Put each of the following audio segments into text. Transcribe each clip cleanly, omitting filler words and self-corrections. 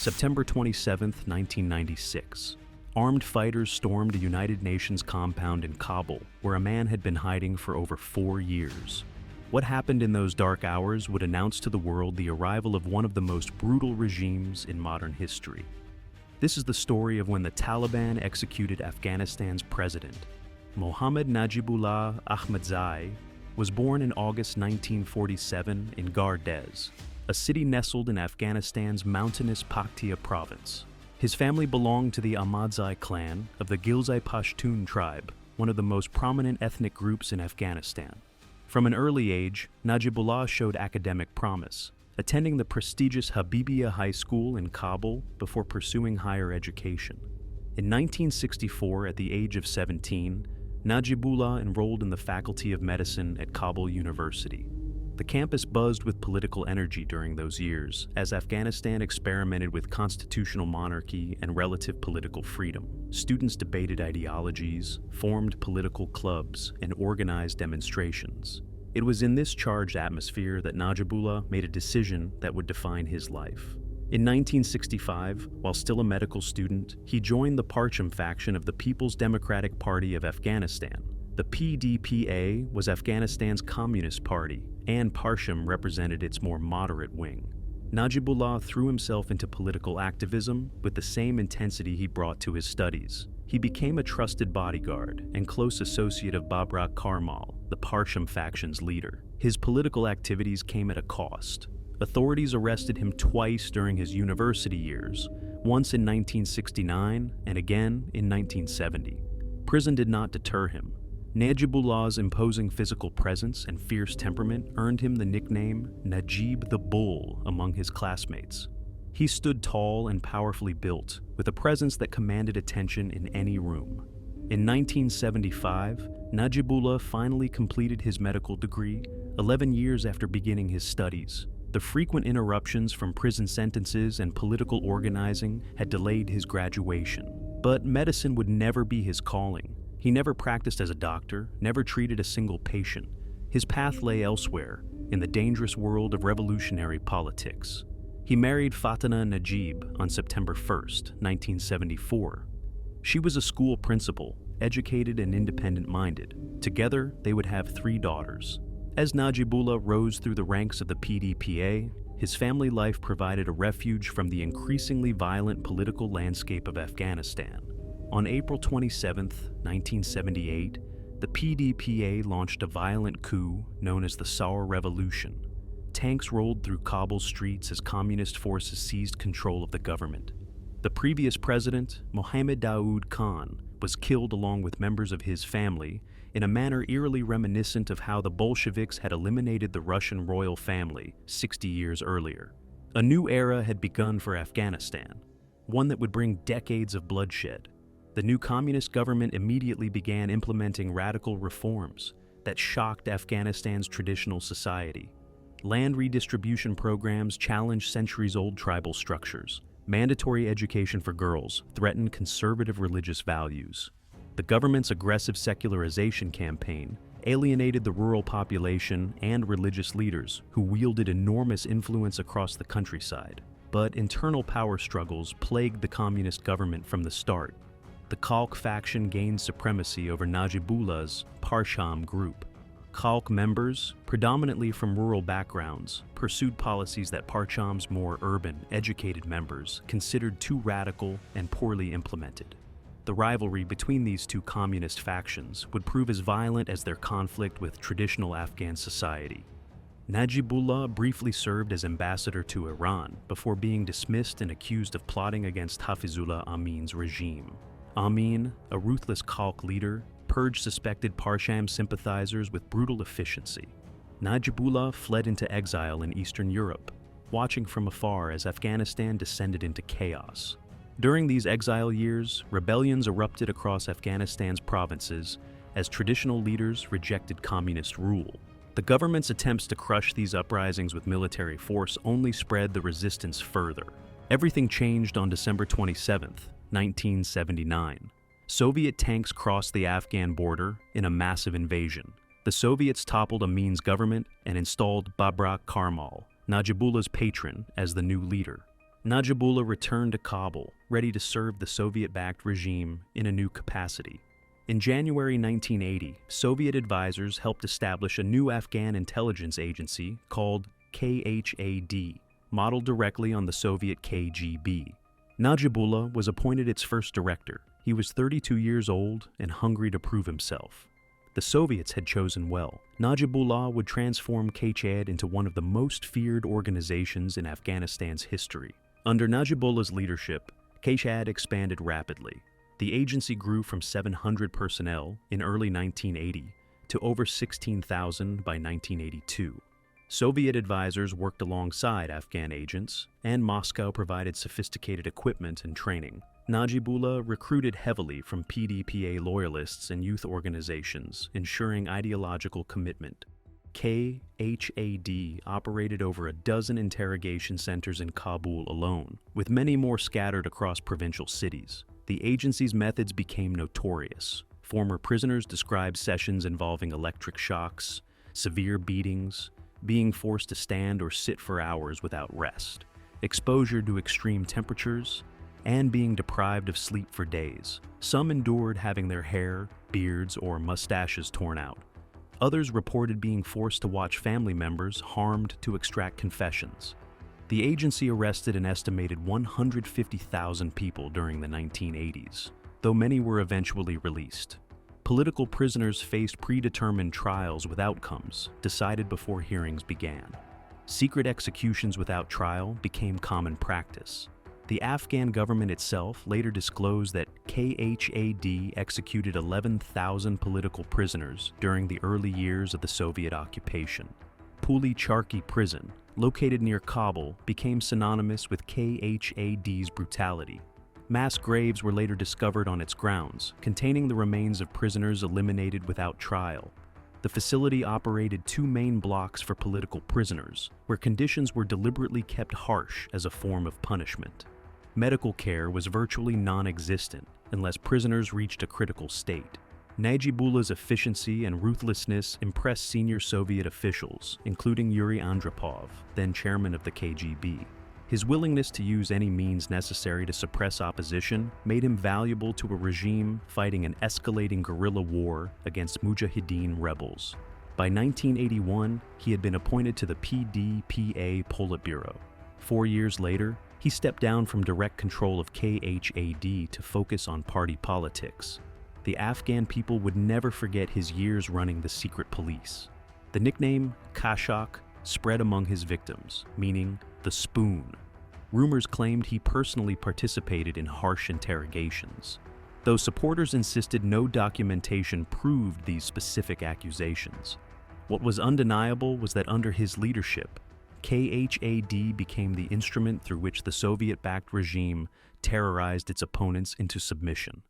September 27, 1996. Armed fighters stormed a United Nations compound in Kabul, where a man had been hiding for over 4 years. What happened in those dark hours would announce to the world the arrival of one of the most brutal regimes in modern history. This is the story of when the Taliban executed Afghanistan's president. Mohammad Najibullah Ahmadzai was born in August 1947 in Gardez, a city nestled in Afghanistan's mountainous Paktia Province. His family belonged to the Ahmadzai clan of the Ghilzai Pashtun tribe, one of the most prominent ethnic groups in Afghanistan. From an early age, Najibullah showed academic promise, attending the prestigious Habibia High School in Kabul before pursuing higher education. In 1964, at the age of 17, Najibullah enrolled in the Faculty of Medicine at Kabul University. The campus buzzed with political energy during those years, as Afghanistan experimented with constitutional monarchy and relative political freedom. Students debated ideologies, formed political clubs, and organized demonstrations. It was in this charged atmosphere that Najibullah made a decision that would define his life. In 1965, while still a medical student, he joined the Parcham faction of the People's Democratic Party of Afghanistan. The PDPA was Afghanistan's Communist Party, and Parcham represented its more moderate wing. Najibullah threw himself into political activism with the same intensity he brought to his studies. He became a trusted bodyguard and close associate of Babrak Karmal, the Parcham faction's leader. His political activities came at a cost. Authorities arrested him twice during his university years, once in 1969 and again in 1970. Prison did not deter him. Najibullah's imposing physical presence and fierce temperament earned him the nickname Najib the Bull among his classmates. He stood tall and powerfully built, with a presence that commanded attention in any room. In 1975, Najibullah finally completed his medical degree, 11 years after beginning his studies. The frequent interruptions from prison sentences and political organizing had delayed his graduation. But medicine would never be his calling. He never practiced as a doctor, never treated a single patient. His path lay elsewhere, in the dangerous world of revolutionary politics. He married Fatina Najib on September 1, 1974. She was a school principal, educated and independent-minded. Together, they would have 3 daughters. As Najibullah rose through the ranks of the PDPA, his family life provided a refuge from the increasingly violent political landscape of Afghanistan. On April 27, 1978, the PDPA launched a violent coup known as the Saur Revolution. Tanks rolled through Kabul streets as communist forces seized control of the government. The previous president, Mohammad Khan, was killed along with members of his family in a manner eerily reminiscent of how the Bolsheviks had eliminated the Russian royal family 60 years earlier. A new era had begun for Afghanistan, one that would bring decades of bloodshed. The new communist government immediately began implementing radical reforms that shocked Afghanistan's traditional society. Land redistribution programs challenged centuries-old tribal structures. Mandatory education for girls threatened conservative religious values. The government's aggressive secularization campaign alienated the rural population and religious leaders who wielded enormous influence across the countryside. But internal power struggles plagued the communist government from the start. The Khalq faction gained supremacy over Najibullah's Parcham group. Khalq members, predominantly from rural backgrounds, pursued policies that Parcham's more urban, educated members considered too radical and poorly implemented. The rivalry between these two communist factions would prove as violent as their conflict with traditional Afghan society. Najibullah briefly served as ambassador to Iran before being dismissed and accused of plotting against Hafizullah Amin's regime. Amin, a ruthless Khalq leader, purged suspected Parcham sympathizers with brutal efficiency. Najibullah fled into exile in Eastern Europe, watching from afar as Afghanistan descended into chaos. During these exile years, rebellions erupted across Afghanistan's provinces as traditional leaders rejected communist rule. The government's attempts to crush these uprisings with military force only spread the resistance further. Everything changed on December 27, 1979. Soviet tanks crossed the Afghan border in a massive invasion. The Soviets toppled Amin's government and installed Babrak Karmal, Najibullah's patron, as the new leader. Najibullah returned to Kabul, ready to serve the Soviet-backed regime in a new capacity. In January 1980, Soviet advisors helped establish a new Afghan intelligence agency called KHAD, modeled directly on the Soviet KGB. Najibullah was appointed its first director. He was 32 years old and hungry to prove himself. The Soviets had chosen well. Najibullah would transform KHAD into one of the most feared organizations in Afghanistan's history. Under Najibullah's leadership, KHAD expanded rapidly. The agency grew from 700 personnel in early 1980 to over 16,000 by 1982. Soviet advisors worked alongside Afghan agents, and Moscow provided sophisticated equipment and training. Najibullah recruited heavily from PDPA loyalists and youth organizations, ensuring ideological commitment. KHAD operated over a dozen interrogation centers in Kabul alone, with many more scattered across provincial cities. The agency's methods became notorious. Former prisoners described sessions involving electric shocks, severe beatings, being forced to stand or sit for hours without rest, exposure to extreme temperatures, and being deprived of sleep for days. Some endured having their hair, beards, or mustaches torn out. Others reported being forced to watch family members harmed to extract confessions. The agency arrested an estimated 150,000 people during the 1980s, though many were eventually released. Political prisoners faced predetermined trials with outcomes decided before hearings began. Secret executions without trial became common practice. The Afghan government itself later disclosed that KHAD executed 11,000 political prisoners during the early years of the Soviet occupation. Puli Charkhi prison, located near Kabul, became synonymous with KHAD's brutality. Mass graves were later discovered on its grounds, containing the remains of prisoners eliminated without trial. The facility operated 2 main blocks for political prisoners, where conditions were deliberately kept harsh as a form of punishment. Medical care was virtually non-existent unless prisoners reached a critical state. Najibullah's efficiency and ruthlessness impressed senior Soviet officials, including Yuri Andropov, then chairman of the KGB. His willingness to use any means necessary to suppress opposition made him valuable to a regime fighting an escalating guerrilla war against Mujahideen rebels. By 1981, he had been appointed to the PDPA Politburo. 4 years later, he stepped down from direct control of KHAD to focus on party politics. The Afghan people would never forget his years running the secret police. The nickname Kashak spread among his victims, meaning the spoon. Rumors claimed he personally participated in harsh interrogations, though supporters insisted no documentation proved these specific accusations. What was undeniable was that under his leadership, KHAD became the instrument through which the Soviet-backed regime terrorized its opponents into submission.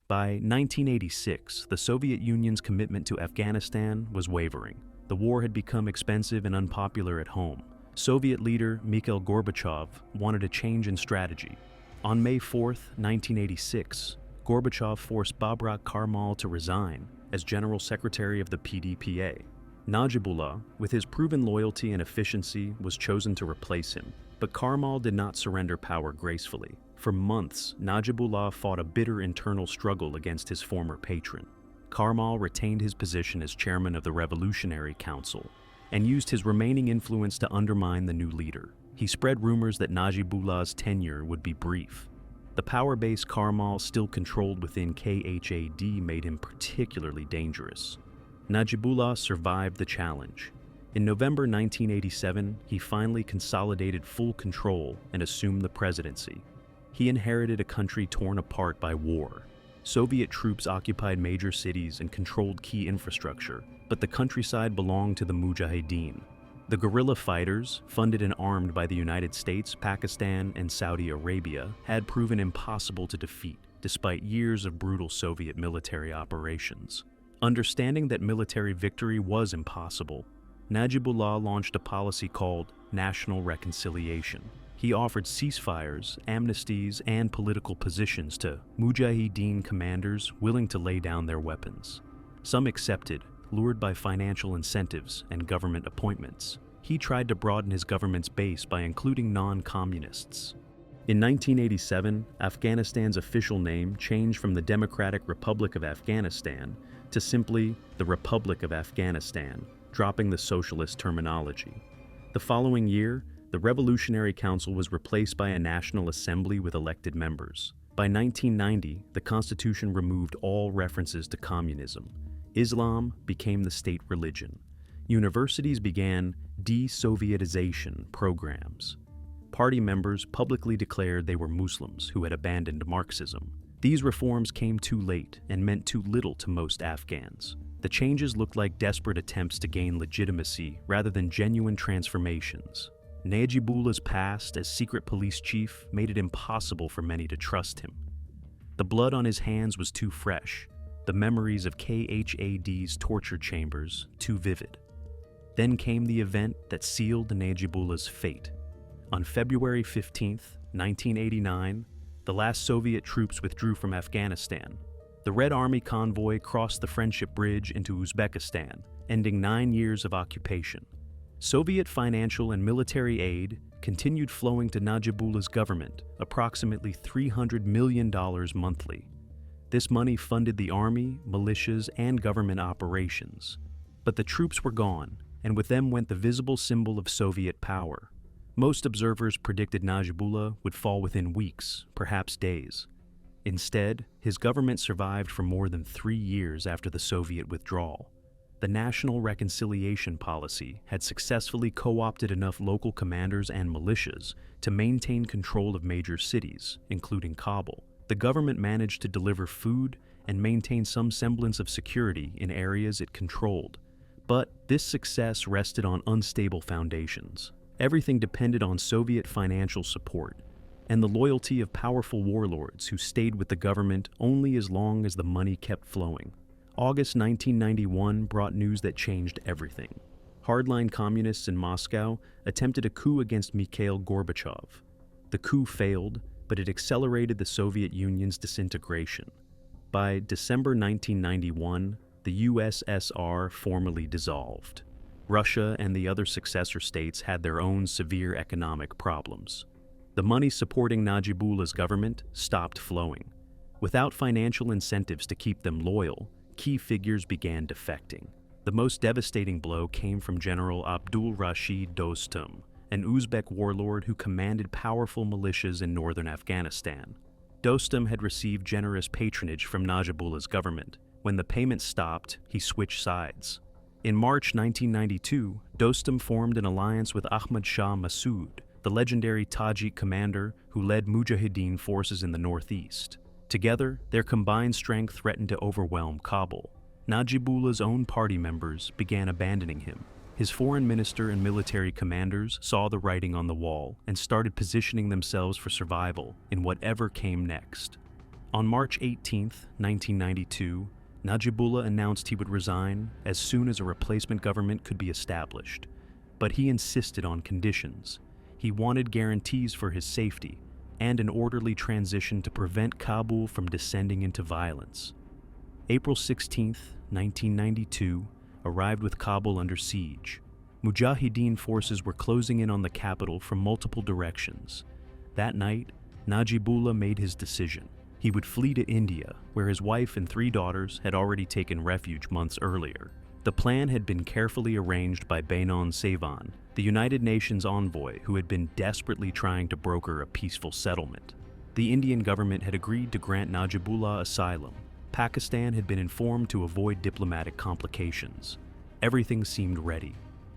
By 1986, the Soviet Union's commitment to Afghanistan was wavering. The war had become expensive and unpopular at home. Soviet leader Mikhail Gorbachev wanted a change in strategy. On May 4, 1986, Gorbachev forced Babrak Karmal to resign as General Secretary of the PDPA. Najibullah, with his proven loyalty and efficiency, was chosen to replace him. But Karmal did not surrender power gracefully. For months, Najibullah fought a bitter internal struggle against his former patron. Karmal retained his position as chairman of the Revolutionary Council and used his remaining influence to undermine the new leader. He spread rumors that Najibullah's tenure would be brief. The power base Karmal still controlled within KHAD made him particularly dangerous. Najibullah survived the challenge. In November 1987, he finally consolidated full control and assumed the presidency. He inherited a country torn apart by war. Soviet troops occupied major cities and controlled key infrastructure, but the countryside belonged to the Mujahideen. The guerrilla fighters, funded and armed by the United States, Pakistan, and Saudi Arabia, had proven impossible to defeat, despite years of brutal Soviet military operations. Understanding that military victory was impossible, Najibullah launched a policy called national reconciliation. He offered ceasefires, amnesties, and political positions to Mujahideen commanders willing to lay down their weapons. Some accepted, lured by financial incentives and government appointments. he tried to broaden his government's base by including non-communists. In 1987, Afghanistan's official name changed from the Democratic Republic of Afghanistan to simply the Republic of Afghanistan, dropping the socialist terminology. The following year, the Revolutionary Council was replaced by a National Assembly with elected members. By 1990, the Constitution removed all references to communism. Islam became the state religion. Universities began de-Sovietization programs. Party members publicly declared they were Muslims who had abandoned Marxism. These reforms came too late and meant too little to most Afghans. The changes looked like desperate attempts to gain legitimacy rather than genuine transformations. Najibullah's past as secret police chief made it impossible for many to trust him. The blood on his hands was too fresh, the memories of KHAD's torture chambers too vivid. Then came the event that sealed Najibullah's fate. On February 15, 1989, the last Soviet troops withdrew from Afghanistan. The Red Army convoy crossed the Friendship Bridge into Uzbekistan, ending 9 years of occupation. Soviet financial and military aid continued flowing to Najibullah's government, approximately $300 million monthly. This money funded the army, militias, and government operations. But the troops were gone, and with them went the visible symbol of Soviet power. Most observers predicted Najibullah would fall within weeks, perhaps days. Instead, his government survived for more than 3 years after the Soviet withdrawal. The National Reconciliation Policy had successfully co-opted enough local commanders and militias to maintain control of major cities, including Kabul. The government managed to deliver food and maintain some semblance of security in areas it controlled. But this success rested on unstable foundations. Everything depended on Soviet financial support and the loyalty of powerful warlords who stayed with the government only as long as the money kept flowing. August 1991 brought news that changed everything. Hardline communists in Moscow attempted a coup against Mikhail Gorbachev. The coup failed, but it accelerated the Soviet Union's disintegration. By December 1991, the USSR formally dissolved. Russia and the other successor states had their own severe economic problems. The money supporting Najibullah's government stopped flowing. Without financial incentives to keep them loyal, key figures began defecting. The most devastating blow came from General Abdul Rashid Dostum, an Uzbek warlord who commanded powerful militias in northern Afghanistan. Dostum had received generous patronage from Najibullah's government. When the payments stopped, he switched sides. In March 1992, Dostum formed an alliance with Ahmad Shah Massoud, the legendary Tajik commander who led Mujahideen forces in the northeast. Together, their combined strength threatened to overwhelm Kabul. Najibullah's own party members began abandoning him. His foreign minister and military commanders saw the writing on the wall and started positioning themselves for survival in whatever came next. On March 18, 1992, Najibullah announced he would resign as soon as a replacement government could be established. But he insisted on conditions. He wanted guarantees for his safety and an orderly transition to prevent Kabul from descending into violence. April 16, 1992, arrived with Kabul under siege. Mujahideen forces were closing in on the capital from multiple directions. That night, Najibullah made his decision. He would flee to India, where his wife and 3 daughters had already taken refuge months earlier. The plan had been carefully arranged by Benon Sevan, the United Nations envoy who had been desperately trying to broker a peaceful settlement. The Indian government had agreed to grant Najibullah asylum. Pakistan had been informed to avoid diplomatic complications. Everything seemed ready.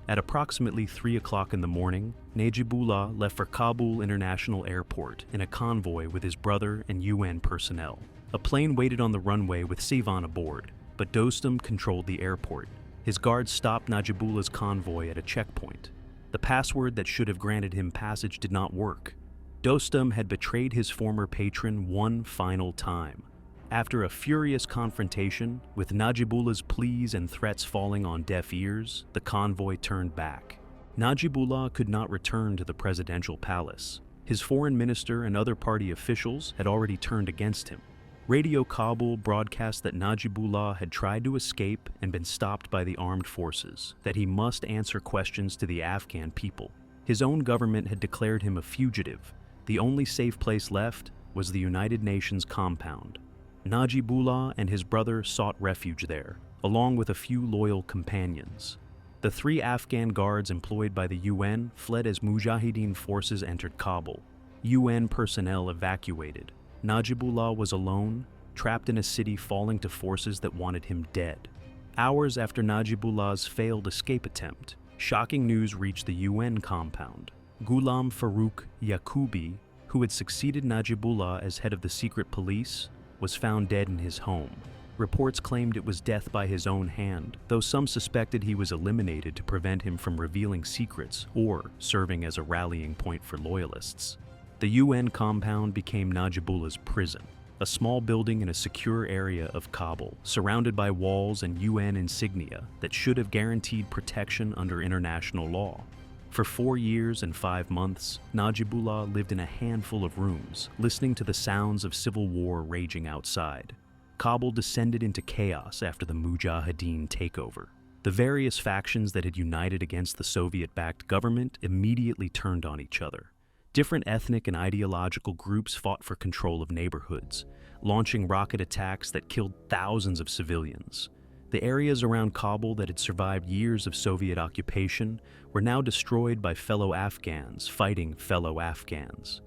At approximately 3 o'clock in the morning, Najibullah left for Kabul International Airport in a convoy with his brother and UN personnel. A plane waited on the runway with Sevan aboard, but Dostum controlled the airport. His guards stopped Najibullah's convoy at a checkpoint. The password that should have granted him passage did not work. Dostum had betrayed his former patron one final time. After a furious confrontation, with Najibullah's pleas and threats falling on deaf ears, the convoy turned back. Najibullah could not return to the presidential palace. His foreign minister and other party officials had already turned against him. Radio Kabul broadcast that Najibullah had tried to escape and been stopped by the armed forces, that he must answer questions to the Afghan people. His own government had declared him a fugitive. The only safe place left was the United Nations compound. Najibullah and his brother sought refuge there, along with a few loyal companions. The 3 Afghan guards employed by the UN fled as Mujahideen forces entered Kabul. UN personnel evacuated. Najibullah was alone, trapped in a city falling to forces that wanted him dead. Hours after Najibullah's failed escape attempt, shocking news reached the UN compound. Ghulam Farooq Yaqubi, who had succeeded Najibullah as head of the secret police, was found dead in his home. Reports claimed it was death by his own hand, though some suspected he was eliminated to prevent him from revealing secrets or serving as a rallying point for loyalists. The UN compound became Najibullah's prison, a small building in a secure area of Kabul, surrounded by walls and UN insignia that should have guaranteed protection under international law. For 4 years and 5 months, Najibullah lived in a handful of rooms, listening to the sounds of civil war raging outside. Kabul descended into chaos after the Mujahideen takeover. The various factions that had united against the Soviet-backed government immediately turned on each other. Different ethnic and ideological groups fought for control of neighborhoods, launching rocket attacks that killed thousands of civilians. The areas around Kabul that had survived years of Soviet occupation were now destroyed by fellow Afghans fighting fellow Afghans.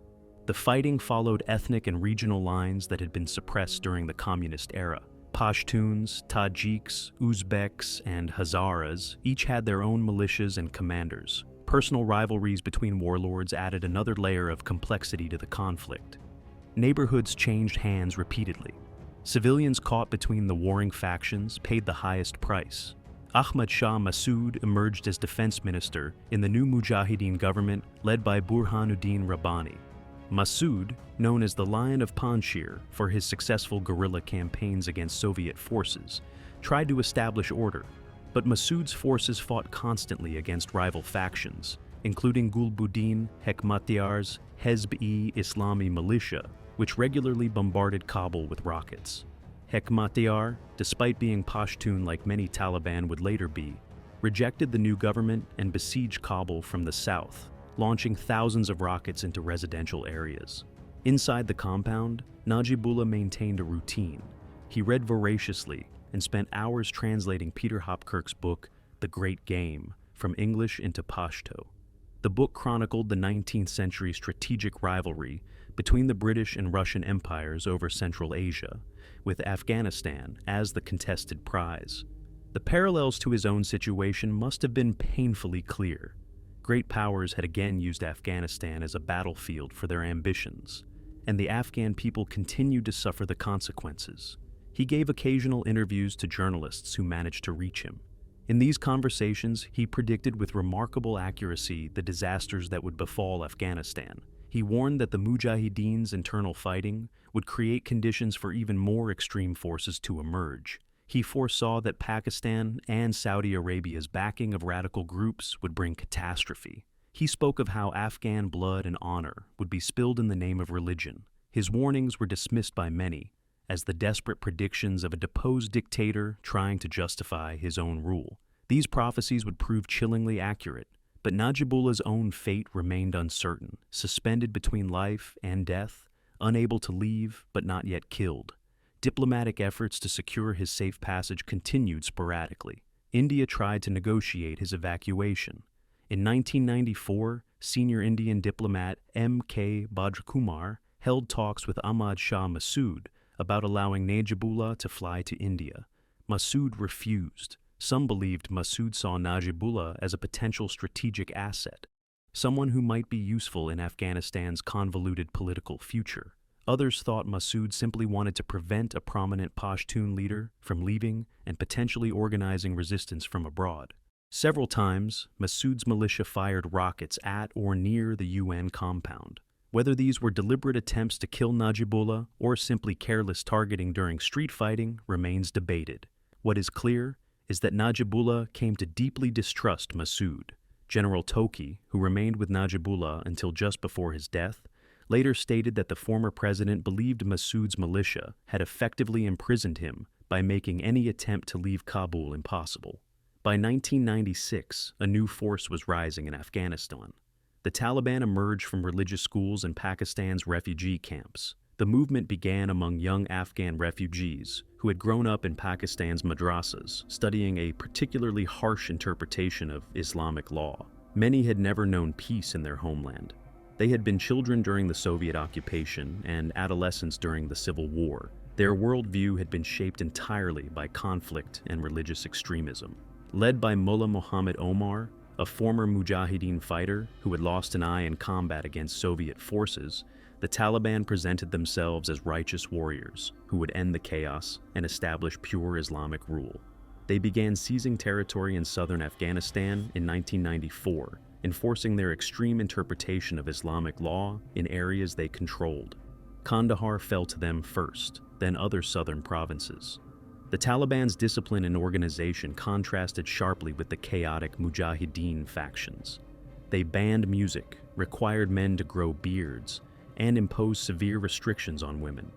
The fighting followed ethnic and regional lines that had been suppressed during the communist era. Pashtuns, Tajiks, Uzbeks, and Hazaras each had their own militias and commanders. Personal rivalries between warlords added another layer of complexity to the conflict. Neighborhoods changed hands repeatedly. Civilians caught between the warring factions paid the highest price. Ahmad Shah Massoud emerged as defense minister in the new Mujahideen government led by Burhanuddin Rabbani. Massoud, known as the Lion of Panjshir for his successful guerrilla campaigns against Soviet forces, tried to establish order, but Massoud's forces fought constantly against rival factions, including Gulbuddin Hekmatyar's Hezb-e-Islami militia, which regularly bombarded Kabul with rockets. Hekmatyar, despite being Pashtun like many Taliban would later be, rejected the new government and besieged Kabul from the south, launching thousands of rockets into residential areas. Inside the compound, Najibullah maintained a routine. He read voraciously and spent hours translating Peter Hopkirk's book, The Great Game, from English into Pashto. The book chronicled the 19th century strategic rivalry between the British and Russian empires over Central Asia, with Afghanistan as the contested prize. The parallels to his own situation must have been painfully clear. Great powers had again used Afghanistan as a battlefield for their ambitions, and the Afghan people continued to suffer the consequences. He gave occasional interviews to journalists who managed to reach him. In these conversations, he predicted with remarkable accuracy the disasters that would befall Afghanistan. He warned that the Mujahideen's internal fighting would create conditions for even more extreme forces to emerge. He foresaw that Pakistan and Saudi Arabia's backing of radical groups would bring catastrophe. He spoke of how Afghan blood and honor would be spilled in the name of religion. His warnings were dismissed by many as the desperate predictions of a deposed dictator trying to justify his own rule. These prophecies would prove chillingly accurate, but Najibullah's own fate remained uncertain, suspended between life and death, unable to leave but not yet killed. Diplomatic efforts to secure his safe passage continued sporadically. India tried to negotiate his evacuation. In 1994, senior Indian diplomat M.K. Bhadrakumar held talks with Ahmad Shah Massoud about allowing Najibullah to fly to India. Massoud refused. Some believed Massoud saw Najibullah as a potential strategic asset, someone who might be useful in Afghanistan's convoluted political future. Others thought Massoud simply wanted to prevent a prominent Pashtun leader from leaving and potentially organizing resistance from abroad. Several times, Massoud's militia fired rockets at or near the UN compound. Whether these were deliberate attempts to kill Najibullah or simply careless targeting during street fighting remains debated. What is clear is that Najibullah came to deeply distrust Massoud. General Toki, who remained with Najibullah until just before his death, later stated that the former president believed Massoud's militia had effectively imprisoned him by making any attempt to leave Kabul impossible. By 1996, a new force was rising in Afghanistan. The Taliban emerged from religious schools and Pakistan's refugee camps. The movement began among young Afghan refugees who had grown up in Pakistan's madrasas, studying a particularly harsh interpretation of Islamic law. Many had never known peace in their homeland. They had been children during the Soviet occupation and adolescents during the Civil War. Their worldview had been shaped entirely by conflict and religious extremism. Led by Mullah Muhammad Omar, a former Mujahideen fighter who had lost an eye in combat against Soviet forces, the Taliban presented themselves as righteous warriors who would end the chaos and establish pure Islamic rule. They began seizing territory in southern Afghanistan in 1994, enforcing their extreme interpretation of Islamic law in areas they controlled. Kandahar fell to them first, then other southern provinces. The Taliban's discipline and organization contrasted sharply with the chaotic Mujahideen factions. They banned music, required men to grow beards, and imposed severe restrictions on women.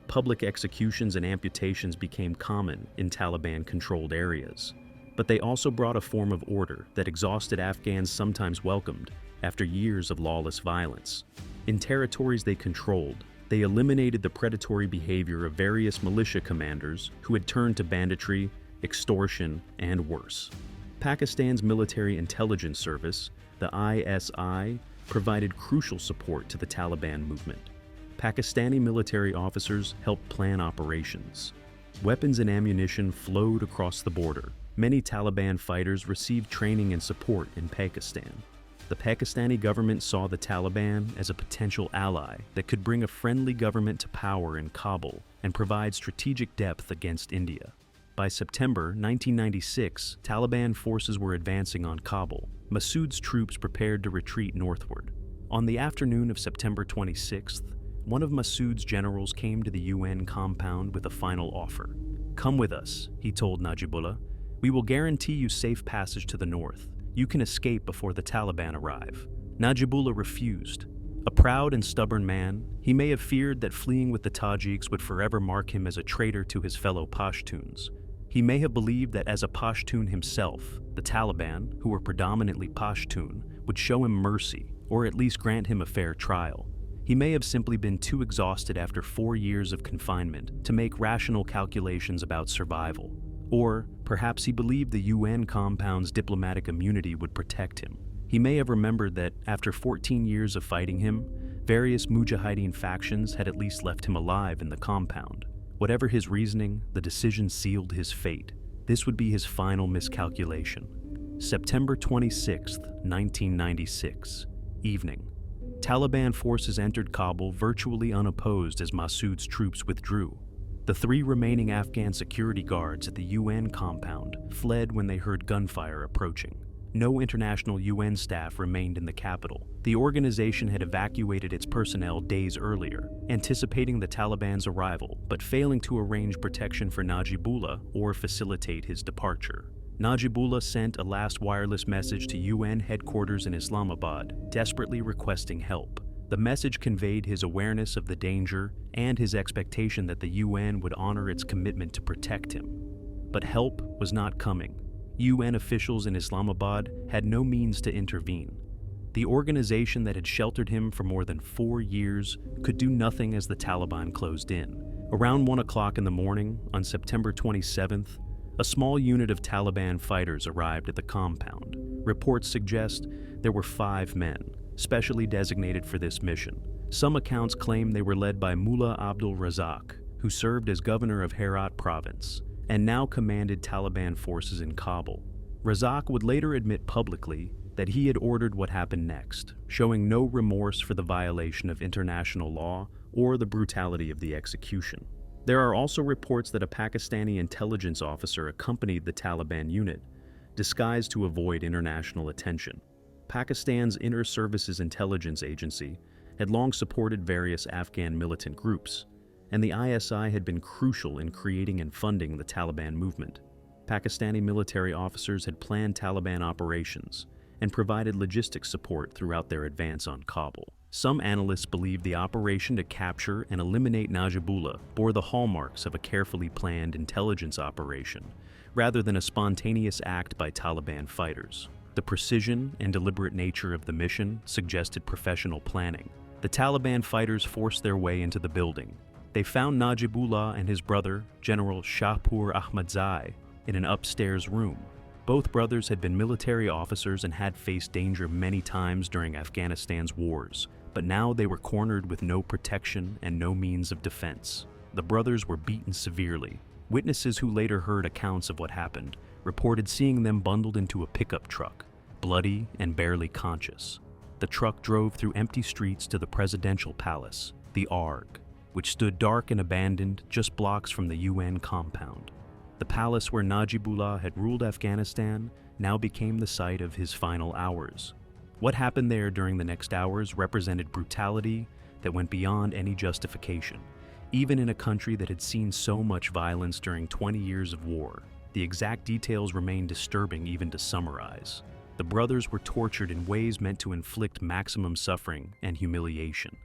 Public executions and amputations became common in Taliban-controlled areas, but they also brought a form of order that exhausted Afghans sometimes welcomed after years of lawless violence. In territories they controlled, they eliminated the predatory behavior of various militia commanders who had turned to banditry, extortion, and worse. Pakistan's military intelligence service, the ISI, provided crucial support to the Taliban movement. Pakistani military officers helped plan operations. Weapons and ammunition flowed across the border. Many Taliban fighters received training and support in Pakistan. The Pakistani government saw the Taliban as a potential ally that could bring a friendly government to power in Kabul and provide strategic depth against India. By September 1996, Taliban forces were advancing on Kabul. Massoud's troops prepared to retreat northward. On the afternoon of September 26th, one of Massoud's generals came to the UN compound with a final offer. "Come with us," he told Najibullah. "We will guarantee you safe passage to the north. You can escape before the Taliban arrive." Najibullah refused. A proud and stubborn man, he may have feared that fleeing with the Tajiks would forever mark him as a traitor to his fellow Pashtuns. He may have believed that as a Pashtun himself, the Taliban, who were predominantly Pashtun, would show him mercy, or at least grant him a fair trial. He may have simply been too exhausted after 4 years of confinement to make rational calculations about survival. Or perhaps he believed the UN compound's diplomatic immunity would protect him. He may have remembered that after 14 years of fighting him, various Mujahideen factions had at least left him alive in the compound. Whatever his reasoning, the decision sealed his fate. This would be his final miscalculation. September 26, 1996, evening. Taliban forces entered Kabul virtually unopposed as Massoud's troops withdrew. The 3 remaining Afghan security guards at the UN compound fled when they heard gunfire approaching. No international UN staff remained in the capital. The organization had evacuated its personnel days earlier, anticipating the Taliban's arrival, but failing to arrange protection for Najibullah or facilitate his departure. Najibullah sent a last wireless message to UN headquarters in Islamabad, desperately requesting help. The message conveyed his awareness of the danger and his expectation that the UN would honor its commitment to protect him. But help was not coming. UN officials in Islamabad had no means to intervene. The organization that had sheltered him for more than 4 years could do nothing as the Taliban closed in. Around 1 o'clock in the morning, on September 27th, a small unit of Taliban fighters arrived at the compound. Reports suggest there were 5 men, specially designated for this mission. Some accounts claim they were led by Mullah Abdul Razak, who served as governor of Herat province and now commanded Taliban forces in Kabul. Razak would later admit publicly that he had ordered what happened next, showing no remorse for the violation of international law or the brutality of the execution. There are also reports that a Pakistani intelligence officer accompanied the Taliban unit, disguised to avoid international attention. Pakistan's Inter Services Intelligence Agency had long supported various Afghan militant groups, and the ISI had been crucial in creating and funding the Taliban movement. Pakistani military officers had planned Taliban operations and provided logistics support throughout their advance on Kabul. Some analysts believe the operation to capture and eliminate Najibullah bore the hallmarks of a carefully planned intelligence operation, rather than a spontaneous act by Taliban fighters. The precision and deliberate nature of the mission suggested professional planning. The Taliban fighters forced their way into the building. They found Najibullah and his brother, General Shahpur Ahmadzai, in an upstairs room. Both brothers had been military officers and had faced danger many times during Afghanistan's wars, but now they were cornered with no protection and no means of defense. The brothers were beaten severely. Witnesses who later heard accounts of what happened reported seeing them bundled into a pickup truck, bloody and barely conscious. The truck drove through empty streets to the presidential palace, the Arg, which stood dark and abandoned just blocks from the UN compound. The palace where Najibullah had ruled Afghanistan now became the site of his final hours. What happened there during the next hours represented brutality that went beyond any justification. Even in a country that had seen so much violence during 20 years of war, the exact details remain disturbing even to summarize. The brothers were tortured in ways meant to inflict maximum suffering and humiliation.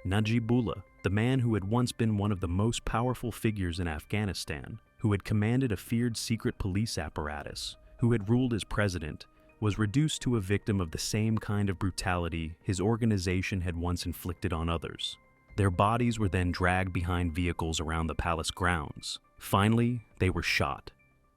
Najibullah, the man who had once been one of the most powerful figures in Afghanistan, who had commanded a feared secret police apparatus, who had ruled as president, was reduced to a victim of the same kind of brutality his organization had once inflicted on others. Their bodies were then dragged behind vehicles around the palace grounds. Finally, they were shot.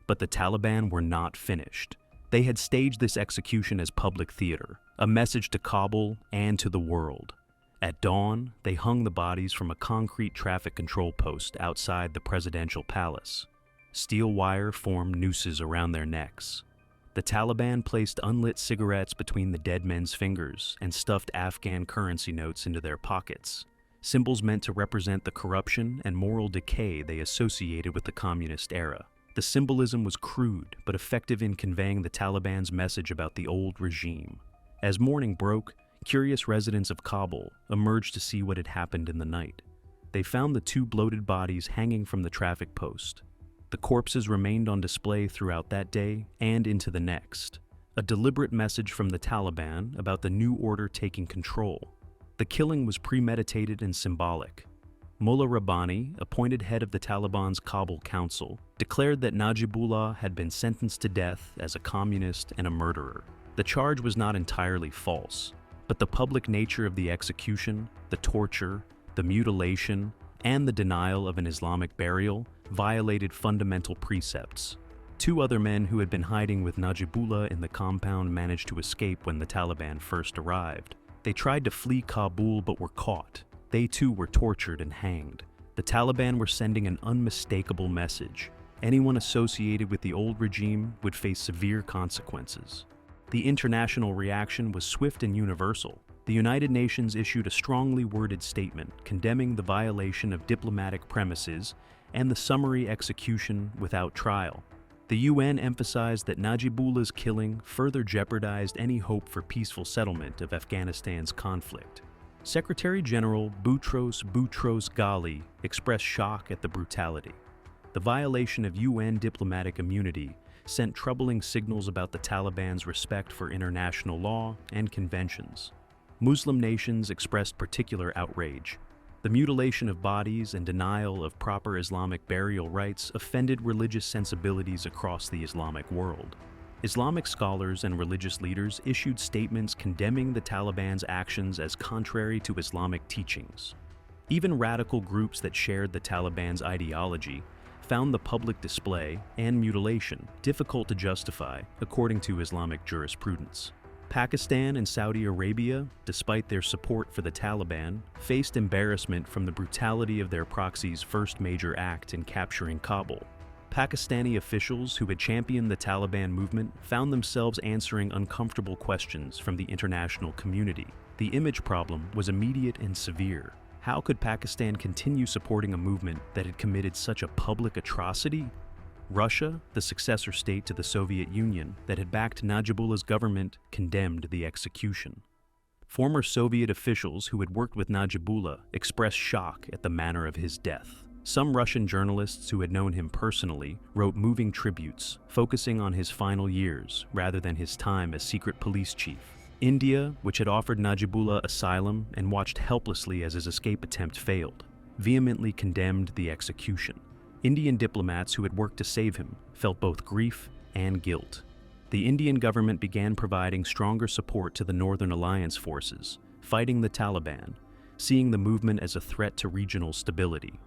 But the Taliban were not finished. They had staged this execution as public theater, a message to Kabul and to the world. At dawn, they hung the bodies from a concrete traffic control post outside the presidential palace. Steel wire formed nooses around their necks. The Taliban placed unlit cigarettes between the dead men's fingers and stuffed Afghan currency notes into their pockets, symbols meant to represent the corruption and moral decay they associated with the communist era. The symbolism was crude but effective in conveying the Taliban's message about the old regime. As morning broke, curious residents of Kabul emerged to see what had happened in the night. They found the two bloated bodies hanging from the traffic post. The corpses remained on display throughout that day and into the next, a deliberate message from the Taliban about the new order taking control. The killing was premeditated and symbolic. Mullah Rabbani, appointed head of the Taliban's Kabul Council, declared that Najibullah had been sentenced to death as a communist and a murderer. The charge was not entirely false, but the public nature of the execution, the torture, the mutilation, and the denial of an Islamic burial violated fundamental precepts. Two other men who had been hiding with Najibullah in the compound managed to escape when the Taliban first arrived. They tried to flee Kabul but were caught. They too were tortured and hanged. The Taliban were sending an unmistakable message. Anyone associated with the old regime would face severe consequences. The international reaction was swift and universal. The United Nations issued a strongly worded statement condemning the violation of diplomatic premises and the summary execution without trial. The UN emphasized that Najibullah's killing further jeopardized any hope for peaceful settlement of Afghanistan's conflict. Secretary General Boutros Ghali expressed shock at the brutality. The violation of UN diplomatic immunity sent troubling signals about the Taliban's respect for international law and conventions. Muslim nations expressed particular outrage. The mutilation of bodies and denial of proper Islamic burial rites offended religious sensibilities across the Islamic world. Islamic scholars and religious leaders issued statements condemning the Taliban's actions as contrary to Islamic teachings. Even radical groups that shared the Taliban's ideology found the public display and mutilation difficult to justify according to Islamic jurisprudence. Pakistan and Saudi Arabia, despite their support for the Taliban, faced embarrassment from the brutality of their proxy's first major act in capturing Kabul. Pakistani officials who had championed the Taliban movement found themselves answering uncomfortable questions from the international community. The image problem was immediate and severe. How could Pakistan continue supporting a movement that had committed such a public atrocity? Russia, the successor state to the Soviet Union that had backed Najibullah's government, condemned the execution. Former Soviet officials who had worked with Najibullah expressed shock at the manner of his death. Some Russian journalists who had known him personally wrote moving tributes, focusing on his final years rather than his time as secret police chief. India, which had offered Najibullah asylum and watched helplessly as his escape attempt failed, vehemently condemned the execution. Indian diplomats who had worked to save him felt both grief and guilt. The Indian government began providing stronger support to the Northern Alliance forces, fighting the Taliban, seeing the movement as a threat to regional stability.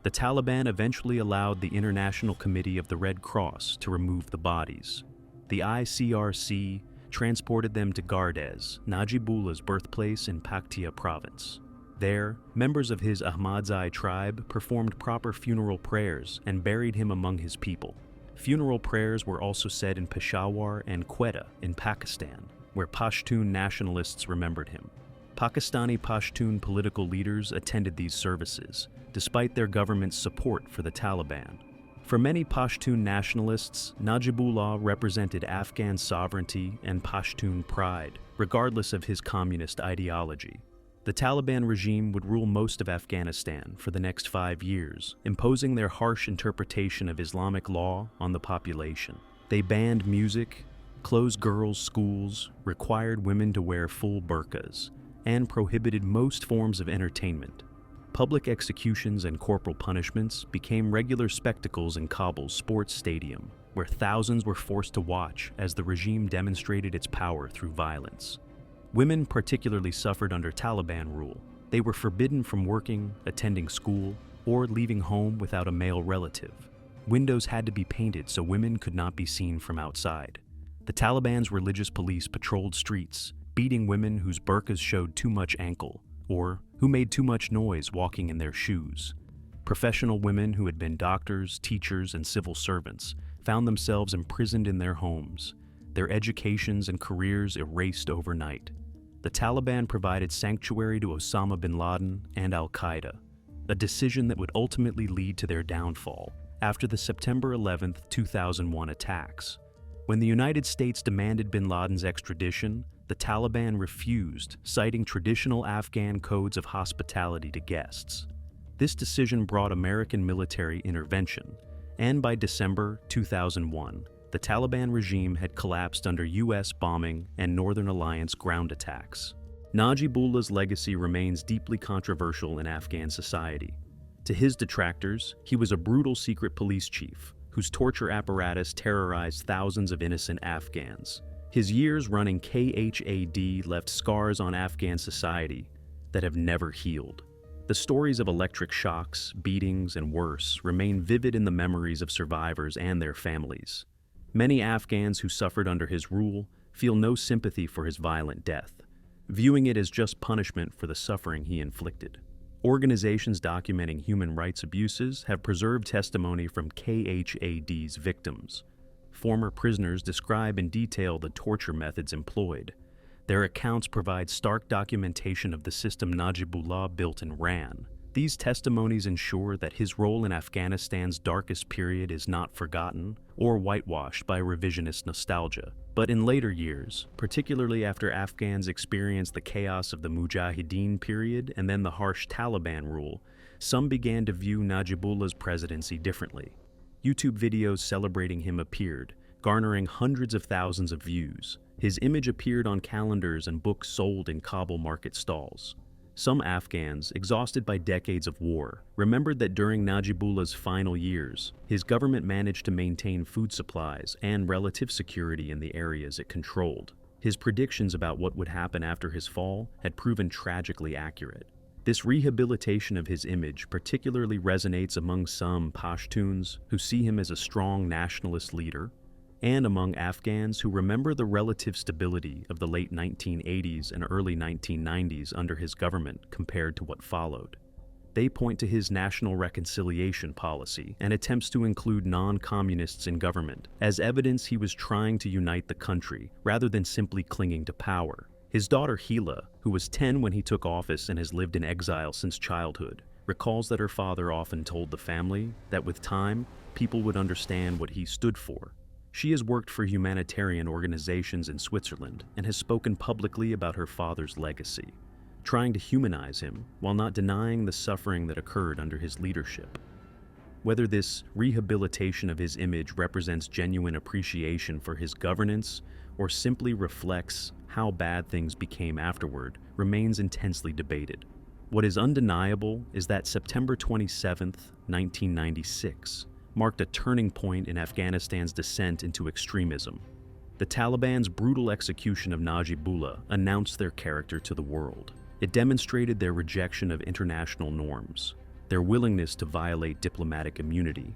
The Taliban eventually allowed the International Committee of the Red Cross to remove the bodies. The ICRC transported them to Gardez, Najibullah's birthplace in Paktia Province. There, members of his Ahmadzai tribe performed proper funeral prayers and buried him among his people. Funeral prayers were also said in Peshawar and Quetta in Pakistan, where Pashtun nationalists remembered him. Pakistani Pashtun political leaders attended these services, despite their government's support for the Taliban. For many Pashtun nationalists, Najibullah represented Afghan sovereignty and Pashtun pride, regardless of his communist ideology. The Taliban regime would rule most of Afghanistan for the next 5 years, imposing their harsh interpretation of Islamic law on the population. They banned music, closed girls' schools, required women to wear full burqas, and prohibited most forms of entertainment. Public executions and corporal punishments became regular spectacles in Kabul's sports stadium, where thousands were forced to watch as the regime demonstrated its power through violence. Women particularly suffered under Taliban rule. They were forbidden from working, attending school, or leaving home without a male relative. Windows had to be painted so women could not be seen from outside. The Taliban's religious police patrolled streets, beating women whose burqas showed too much ankle, or who made too much noise walking in their shoes. Professional women who had been doctors, teachers, and civil servants found themselves imprisoned in their homes, their educations and careers erased overnight. The Taliban provided sanctuary to Osama bin Laden and al-Qaeda, a decision that would ultimately lead to their downfall after the September 11, 2001 attacks. When the United States demanded bin Laden's extradition, the Taliban refused, citing traditional Afghan codes of hospitality to guests. This decision brought American military intervention, and by December 2001, the Taliban regime had collapsed under U.S. bombing and Northern Alliance ground attacks. Najibullah's legacy remains deeply controversial in Afghan society. To his detractors, he was a brutal secret police chief whose torture apparatus terrorized thousands of innocent Afghans. His years running KHAD left scars on Afghan society that have never healed. The stories of electric shocks, beatings, and worse remain vivid in the memories of survivors and their families. Many Afghans who suffered under his rule feel no sympathy for his violent death, viewing it as just punishment for the suffering he inflicted. Organizations documenting human rights abuses have preserved testimony from KHAD's victims. Former prisoners describe in detail the torture methods employed. Their accounts provide stark documentation of the system Najibullah built and ran. These testimonies ensure that his role in Afghanistan's darkest period is not forgotten or whitewashed by revisionist nostalgia. But in later years, particularly after Afghans experienced the chaos of the Mujahideen period and then the harsh Taliban rule, some began to view Najibullah's presidency differently. YouTube videos celebrating him appeared, garnering hundreds of thousands of views. His image appeared on calendars and books sold in Kabul market stalls. Some Afghans, exhausted by decades of war, remembered that during Najibullah's final years, his government managed to maintain food supplies and relative security in the areas it controlled. His predictions about what would happen after his fall had proven tragically accurate. This rehabilitation of his image particularly resonates among some Pashtuns who see him as a strong nationalist leader, and among Afghans who remember the relative stability of the late 1980s and early 1990s under his government compared to what followed. They point to his national reconciliation policy and attempts to include non-communists in government as evidence he was trying to unite the country rather than simply clinging to power. His daughter Hila, who was 10 when he took office and has lived in exile since childhood, recalls that her father often told the family that with time, people would understand what he stood for. She has worked for humanitarian organizations in Switzerland and has spoken publicly about her father's legacy, trying to humanize him while not denying the suffering that occurred under his leadership. Whether this rehabilitation of his image represents genuine appreciation for his governance or simply reflects how bad things became afterward remains intensely debated. What is undeniable is that September 27, 1996, marked a turning point in Afghanistan's descent into extremism. The Taliban's brutal execution of Najibullah announced their character to the world. It demonstrated their rejection of international norms, their willingness to violate diplomatic immunity,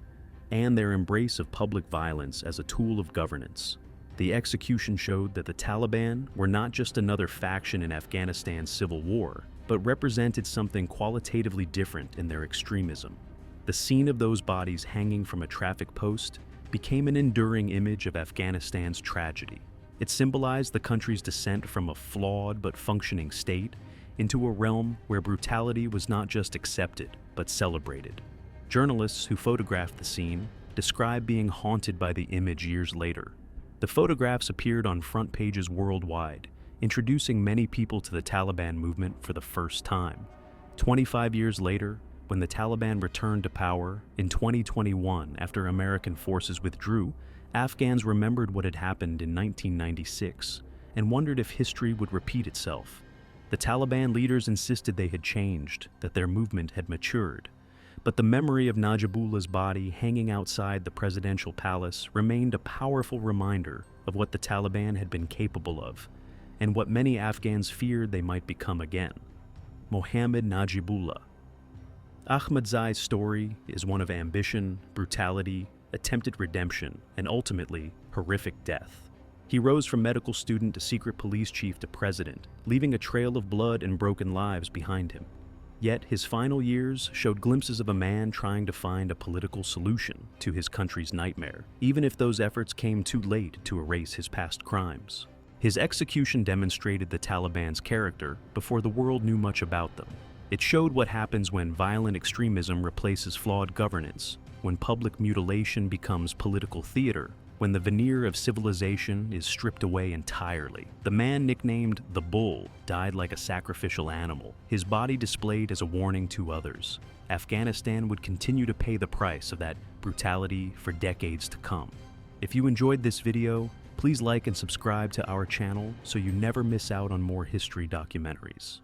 and their embrace of public violence as a tool of governance. The execution showed that the Taliban were not just another faction in Afghanistan's civil war, but represented something qualitatively different in their extremism. The scene of those bodies hanging from a traffic post became an enduring image of Afghanistan's tragedy. It symbolized the country's descent from a flawed but functioning state into a realm where brutality was not just accepted, but celebrated. Journalists who photographed the scene describe being haunted by the image years later. The photographs appeared on front pages worldwide, introducing many people to the Taliban movement for the first time. 25 years later, when the Taliban returned to power in 2021 after American forces withdrew, Afghans remembered what had happened in 1996 and wondered if history would repeat itself. The Taliban leaders insisted they had changed, that their movement had matured. But the memory of Najibullah's body hanging outside the presidential palace remained a powerful reminder of what the Taliban had been capable of, and what many Afghans feared they might become again. Mohammad Najibullah. Ahmadzai's story is one of ambition, brutality, attempted redemption, and ultimately, horrific death. He rose from medical student to secret police chief to president, leaving a trail of blood and broken lives behind him. Yet his final years showed glimpses of a man trying to find a political solution to his country's nightmare, even if those efforts came too late to erase his past crimes. His execution demonstrated the Taliban's character before the world knew much about them. It showed what happens when violent extremism replaces flawed governance, when public mutilation becomes political theater, when the veneer of civilization is stripped away entirely. The man nicknamed the Bull died like a sacrificial animal, his body displayed as a warning to others. Afghanistan would continue to pay the price of that brutality for decades to come. If you enjoyed this video, please like and subscribe to our channel so you never miss out on more history documentaries.